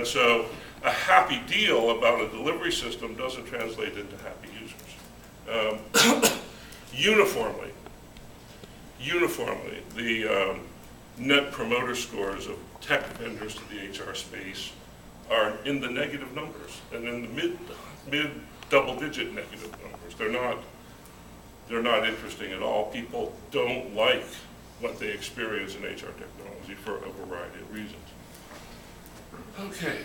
And so a happy deal about a delivery system doesn't translate into happy users. Uniformly, the net promoter scores of tech vendors to the HR space are in the negative numbers, and in the mid double-digit negative numbers. They're not interesting at all. People don't like what they experience in HR technology for a variety of reasons. Okay,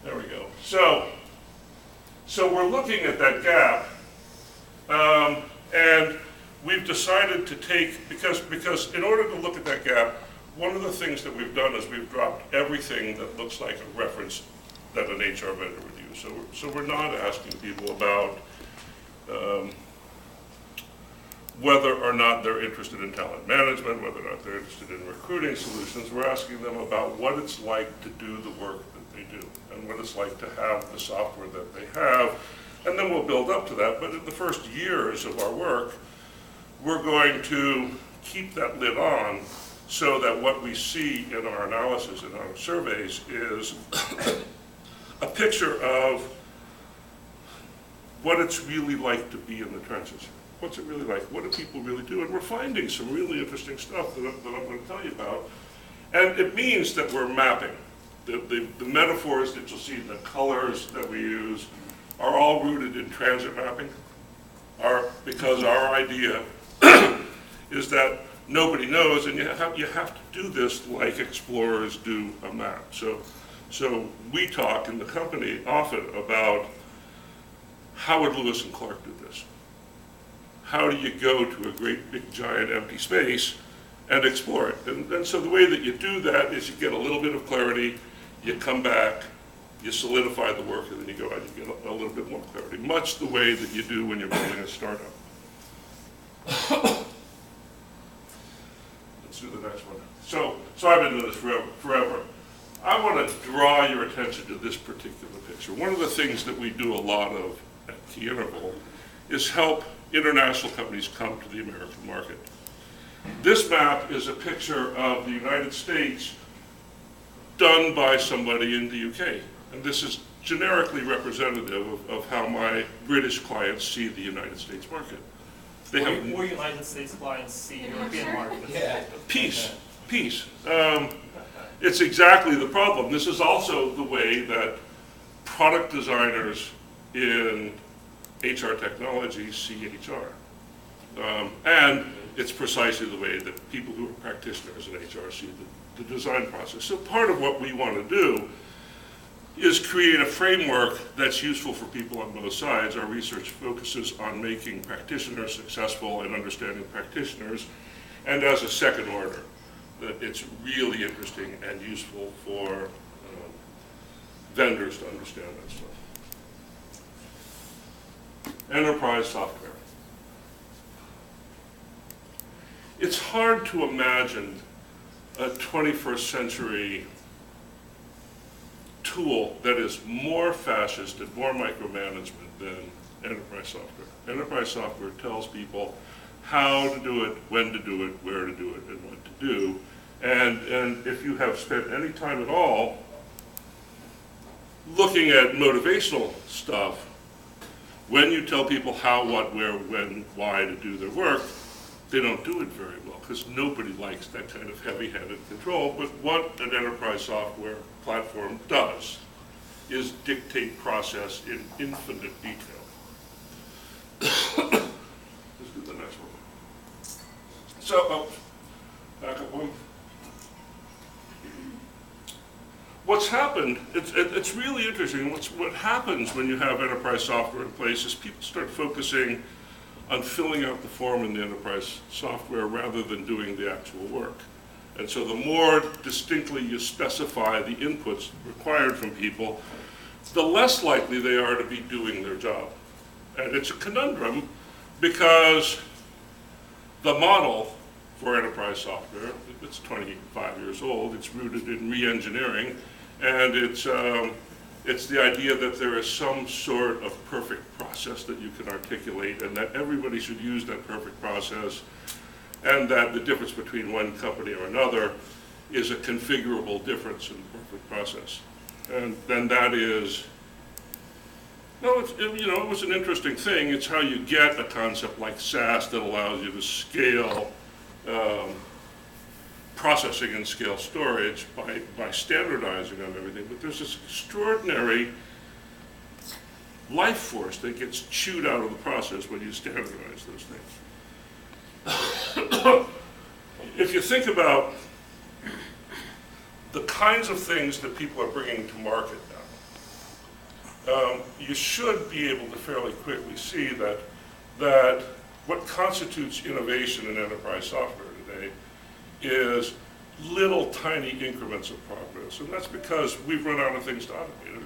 there we go. So we're looking at that gap, and we've decided to take, because in order to look at that gap, one of the things that we've done is we've dropped everything that looks like a reference that an HR vendor would use. So we're not asking people about whether or not they're interested in talent management, whether or not they're interested in recruiting solutions. We're asking them about what it's like to do the work that they do, and what it's like to have the software that they have, and then we'll build up to that. But in the first years of our work, we're going to keep that lid on so that what we see in our analysis and our surveys is a picture of what it's really like to be in the trenches. What's it really like? What do people really do? And we're finding some really interesting stuff that I'm going to tell you about. And it means that we're mapping. The metaphors that you'll see, the colors that we use, are all rooted in transit mapping, because our idea is that nobody knows, and you have to do this like explorers do a map. So we talk in the company often about how would Lewis and Clark do this? How do you go to a great big giant empty space and explore it? And so the way that you do that is you get a little bit of clarity, you come back, you solidify the work, and then you go out and you get a little bit more clarity, much the way that you do when you're building a startup. Let's do the next one. So I've been doing this forever. I want to draw your attention to this particular picture. One of the things that we do a lot of at Key Interval is help international companies come to the American market. This map is a picture of the United States done by somebody in the UK. And this is generically representative of how my British clients see the United States market. They have more United States clients see European markets. Yeah. Peace. It's exactly the problem. This is also the way that product designers in HR technology see HR. And it's precisely the way that people who are practitioners in HR see the design process. So part of what we want to do is create a framework that's useful for people on both sides. Our research focuses on making practitioners successful and understanding practitioners, and as a second order, that it's really interesting and useful for vendors to understand that stuff. Enterprise software. It's hard to imagine a 21st century tool that is more fascist and more micromanagement than enterprise software. Enterprise software tells people how to do it, when to do it, where to do it, and what to do. And if you have spent any time at all looking at motivational stuff, when you tell people how, what, where, when, why to do their work, they don't do it very well because nobody likes that kind of heavy-handed control. But what an enterprise software platform does is dictate process in infinite detail. Let's do the next one. So, back up one. What's happened, it's really interesting. What happens when you have enterprise software in place is people start focusing on filling out the form in the enterprise software rather than doing the actual work. And so the more distinctly you specify the inputs required from people, the less likely they are to be doing their job. And it's a conundrum because the model for enterprise software, it's 25 years old, it's rooted in re-engineering, and it's the idea that there is some sort of perfect process that you can articulate and that everybody should use that perfect process, and that the difference between one company or another is a configurable difference in the process. And then that is, no, it was an interesting thing. It's how you get a concept like SAS that allows you to scale processing and scale storage by standardizing on everything. But there's this extraordinary life force that gets chewed out of the process when you standardize those things. If you think about the kinds of things that people are bringing to market now, you should be able to fairly quickly see that what constitutes innovation in enterprise software today is little tiny increments of progress. And that's because we've run out of things to automate.